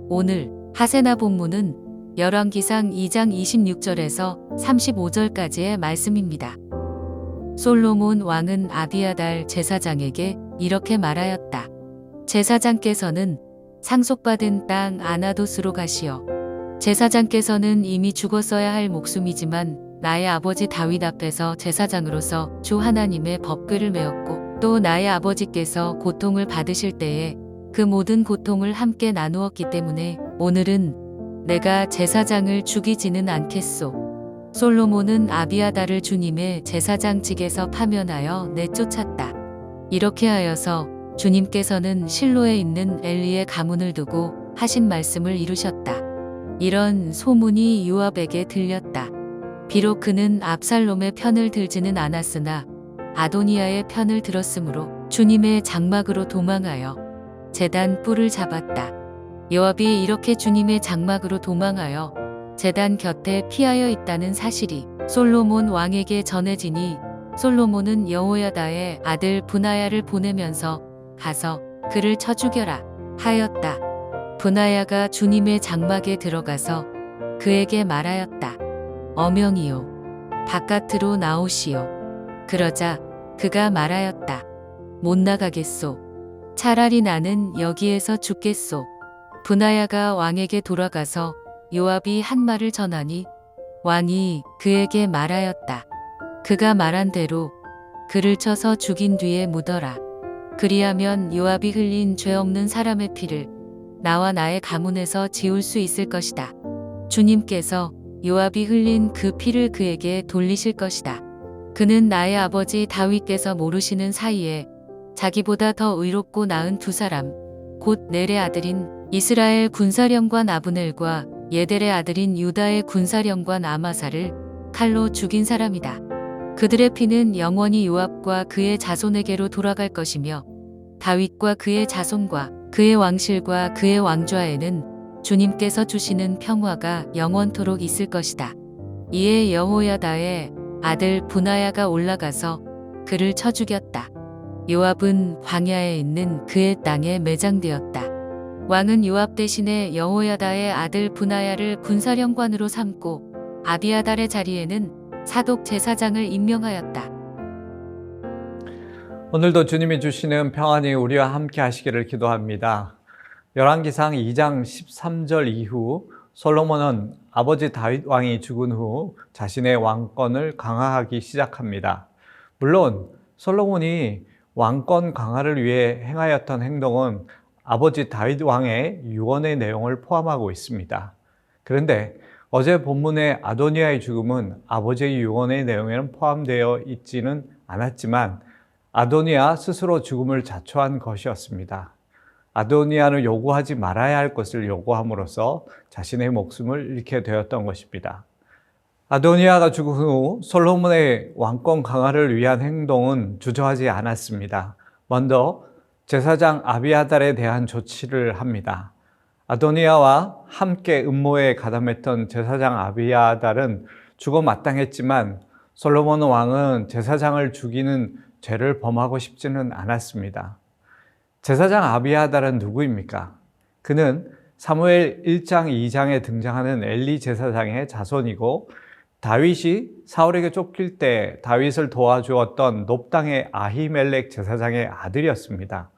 오늘 하세나 본문은 열왕기상 2장 26절에서 35절까지의 말씀입니다. 솔로몬 왕은 아비아달 제사장에게 이렇게 말하였다. 제사장께서는 상속받은 땅 아나돗으로 가시어 제사장께서는 이미 죽었어야 할 목숨이지만 나의 아버지 다윗 앞에서 제사장으로서 주 하나님의 법궤를 메었고 또 나의 아버지께서 고통을 받으실 때에 그 모든 고통을 함께 나누었기 때문에 오늘은 내가 제사장을 죽이지는 않겠소. 솔로몬은 아비아달을 주님의 제사장직에서 파면하여 내쫓았다. 이렇게 하여서 주님께서는 실로에 있는 엘리의 가문을 두고 하신 말씀을 이루셨다. 이런 소문이 요압에게 들렸다. 비록 그는 압살롬의 편을 들지는 않았으나 아도니아의 편을 들었으므로 주님의 장막으로 도망하여 제단 뿔을 잡았다. 요압이 이렇게 주님의 장막으로 도망하여 제단 곁에 피하여 있다는 사실이 솔로몬 왕에게 전해지니 솔로몬은 여호야다의 아들 브나야를 보내면서 가서 그를 쳐 죽여라 하였다. 브나야가 주님의 장막에 들어가서 그에게 말하였다. 어명이요 바깥으로 나오시오. 그러자 그가 말하였다. 못 나가겠소. 차라리 나는 여기에서 죽겠소. 브나야가 왕에게 돌아가서 요압이 한 말을 전하니 왕이 그에게 말하였다. 그가 말한 대로 그를 쳐서 죽인 뒤에 묻어라. 그리하면 요압이 흘린 죄 없는 사람의 피를 나와 나의 가문에서 지울 수 있을 것이다. 주님께서 요압이 흘린 그 피를 그에게 돌리실 것이다. 그는 나의 아버지 다윗께서 모르시는 사이에 자기보다 더 의롭고 나은 두 사람, 곧 넬의 아들인 이스라엘 군사령관 아브넬과 예델의 아들인 유다의 군사령관 아마사를 칼로 죽인 사람이다. 그들의 피는 영원히 요압과 그의 자손에게로 돌아갈 것이며 다윗과 그의 자손과 그의 왕실과 그의 왕좌에는 주님께서 주시는 평화가 영원토록 있을 것이다. 이에 여호야다의 아들 브나야가 올라가서 그를 쳐 죽였다. 요압은 광야에 있는 그의 땅에 매장되었다. 왕은 요압 대신에 여호야다의 아들 브나야를 군사령관으로 삼고 아비아달의 자리에는 사독 제사장을 임명하였다. 오늘도 주님이 주시는 평안이 우리와 함께 하시기를 기도합니다. 열왕기상 2장 13절 이후 솔로몬은 아버지 다윗 왕이 죽은 후 자신의 왕권을 강화하기 시작합니다. 물론 솔로몬이 왕권 강화를 위해 행하였던 행동은 아버지 다윗 왕의 유언의 내용을 포함하고 있습니다. 그런데 어제 본문의 아도니아의 죽음은 아버지의 유언의 내용에는 포함되어 있지는 않았지만 아도니아 스스로 죽음을 자초한 것이었습니다. 아도니아는 요구하지 말아야 할 것을 요구함으로써 자신의 목숨을 잃게 되었던 것입니다. 아도니아가 죽은 후 솔로몬의 왕권 강화를 위한 행동은 주저하지 않았습니다. 먼저 제사장 아비아달에 대한 조치를 합니다. 아도니아와 함께 음모에 가담했던 제사장 아비아달은 죽어 마땅했지만 솔로몬 왕은 제사장을 죽이는 죄를 범하고 싶지는 않았습니다. 제사장 아비아달은 누구입니까? 그는 사무엘 1장 2장에 등장하는 엘리 제사장의 자손이고 다윗이 사울에게 쫓길 때 다윗을 도와주었던 놉당의 아히멜렉 제사장의 아들이었습니다.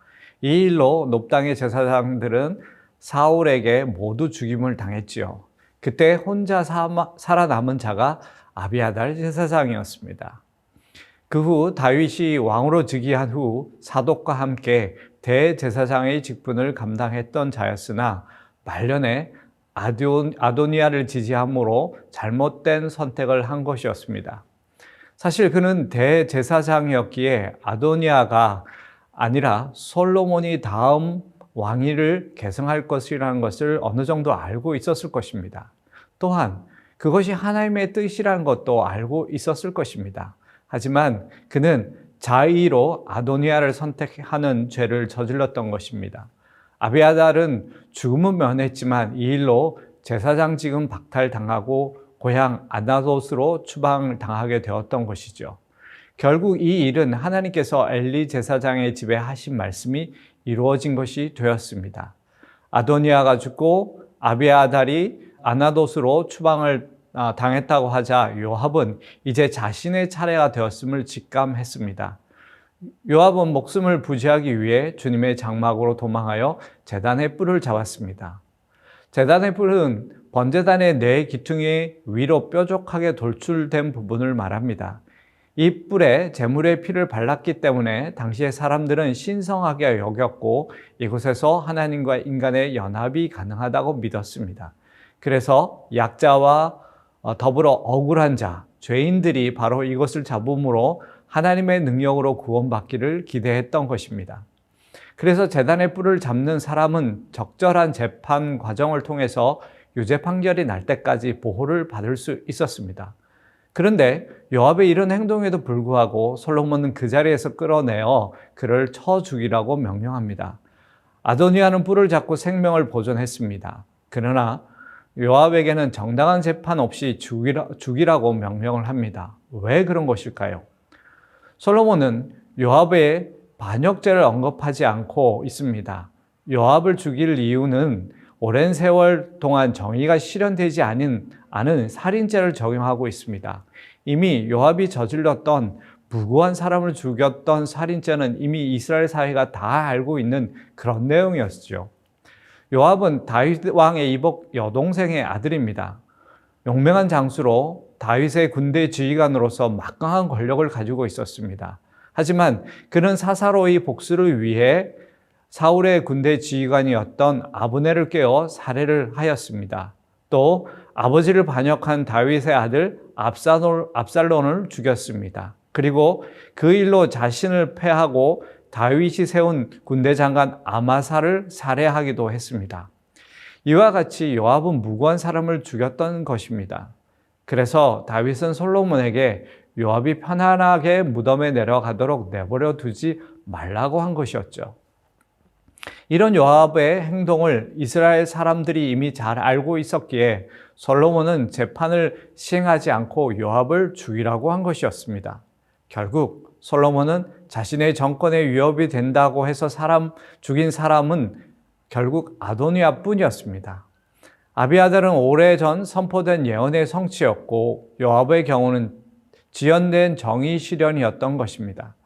이 일로 놉당의 제사장들은 사울에게 모두 죽임을 당했지요. 그때 혼자 살아남은 자가 아비아달 제사장이었습니다. 그 후 다윗이 왕으로 즉위한 후 사독과 함께 대제사장의 직분을 감당했던 자였으나 말년에 아도니아를 지지함으로 잘못된 선택을 한 것이었습니다. 사실 그는 대제사장이었기에 아도니아가 아니라 솔로몬이 다음 왕위를 계승할 것이라는 것을 어느 정도 알고 있었을 것입니다. 또한 그것이 하나님의 뜻이라는 것도 알고 있었을 것입니다. 하지만 그는 자의로 아도니아를 선택하는 죄를 저질렀던 것입니다. 아비아달은 죽음은 면했지만 이 일로 제사장직은 박탈당하고 고향 아나돗으로 추방당하게 되었던 것이죠. 결국 이 일은 하나님께서 엘리 제사장의 집에 하신 말씀이 이루어진 것이 되었습니다. 아도니아가 죽고 아비아달이 아나돗으로 추방을 당했다고 하자 요압은 이제 자신의 차례가 되었음을 직감했습니다. 요압은 목숨을 부지하기 위해 주님의 장막으로 도망하여 제단의 뿔을 잡았습니다. 제단의 뿔은 번제단의 네 기퉁이 위로 뾰족하게 돌출된 부분을 말합니다. 이 뿔에 제물의 피를 발랐기 때문에 당시의 사람들은 신성하게 여겼고 이곳에서 하나님과 인간의 연합이 가능하다고 믿었습니다. 그래서 약자와 더불어 억울한 자, 죄인들이 바로 이것을 잡음으로 하나님의 능력으로 구원받기를 기대했던 것입니다. 그래서 제단의 뿔을 잡는 사람은 적절한 재판 과정을 통해서 유죄 판결이 날 때까지 보호를 받을 수 있었습니다. 그런데 요압의 이런 행동에도 불구하고 솔로몬은 그 자리에서 끌어내어 그를 쳐 죽이라고 명령합니다. 아도니아는 뿔을 잡고 생명을 보존했습니다. 그러나 요압에게는 정당한 재판 없이 죽이라고 명령을 합니다. 왜 그런 것일까요? 솔로몬은 요압의 반역죄를 언급하지 않고 있습니다. 요압을 죽일 이유는 오랜 세월 동안 정의가 실현되지 않은 살인죄를 적용하고 있습니다. 이미 요압이 저질렀던 무고한 사람을 죽였던 살인죄는 이미 이스라엘 사회가 다 알고 있는 그런 내용이었죠. 요압은 다윗 왕의 이복 여동생의 아들입니다. 용맹한 장수로 다윗의 군대 지휘관으로서 막강한 권력을 가지고 있었습니다. 하지만 그는 사사로이 복수를 위해 사울의 군대 지휘관이었던 아브넬을 깨워 살해를 하였습니다. 또 아버지를 반역한 다윗의 아들 압살론을 죽였습니다. 그리고 그 일로 자신을 패하고 다윗이 세운 군대 장관 아마사를 살해하기도 했습니다. 이와 같이 요압은 무고한 사람을 죽였던 것입니다. 그래서 다윗은 솔로몬에게 요압이 편안하게 무덤에 내려가도록 내버려 두지 말라고 한 것이었죠. 이런 요압의 행동을 이스라엘 사람들이 이미 잘 알고 있었기에 솔로몬은 재판을 시행하지 않고 요압을 죽이라고 한 것이었습니다. 결국 솔로몬은 자신의 정권에 위협이 된다고 해서 죽인 사람은 결국 아도니아 뿐이었습니다. 아비아달은 오래전 선포된 예언의 성취였고 요압의 경우는 지연된 정의 실현이었던 것입니다.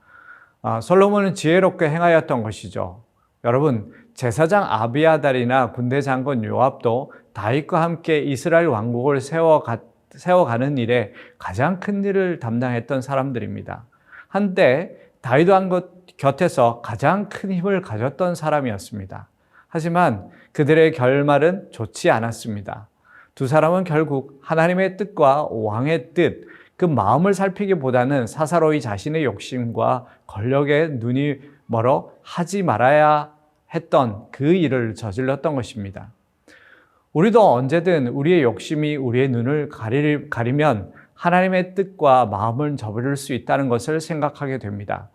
솔로몬은 지혜롭게 행하였던 것이죠. 여러분, 제사장 아비아달이나 군대 장군 요압도 다윗과 함께 이스라엘 왕국을 세워가는 일에 가장 큰 일을 담당했던 사람들입니다. 한때 다윗 왕 곁에서 가장 큰 힘을 가졌던 사람이었습니다. 하지만 그들의 결말은 좋지 않았습니다. 두 사람은 결국 하나님의 뜻과 왕의 뜻, 그 마음을 살피기보다는 사사로이 자신의 욕심과 권력에 눈이 멀어 하지 말아야 했던 그 일을 저질렀던 것입니다. 우리도 언제든 우리의 욕심이 우리의 눈을 가리면 하나님의 뜻과 마음을 저버릴 수 있다는 것을 생각하게 됩니다.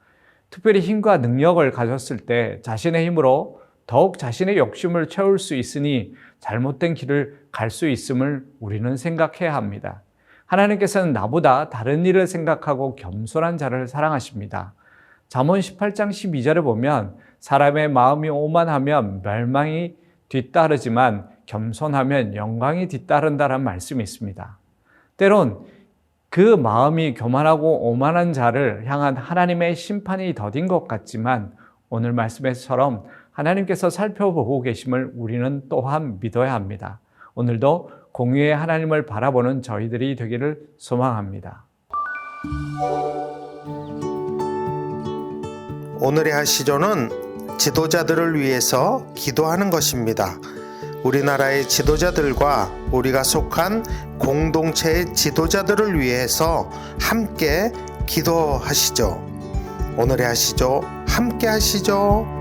특별히 힘과 능력을 가졌을 때 자신의 힘으로 더욱 자신의 욕심을 채울 수 있으니 잘못된 길을 갈 수 있음을 우리는 생각해야 합니다. 하나님께서는 나보다 다른 일을 생각하고 겸손한 자를 사랑하십니다. 잠언 18장 12절에 보면 사람의 마음이 오만하면 멸망이 뒤따르지만 겸손하면 영광이 뒤따른다는 말씀이 있습니다. 때론 그 마음이 교만하고 오만한 자를 향한 하나님의 심판이 더딘 것 같지만 오늘 말씀에서처럼 하나님께서 살펴보고 계심을 우리는 또한 믿어야 합니다. 오늘도 공의의 하나님을 바라보는 저희들이 되기를 소망합니다. 오늘의 하시조는 지도자들을 위해서 기도하는 것입니다. 우리나라의 지도자들과 우리가 속한 공동체의 지도자들을 위해서 함께 기도하시죠. 오늘의 하시조 함께 하시죠.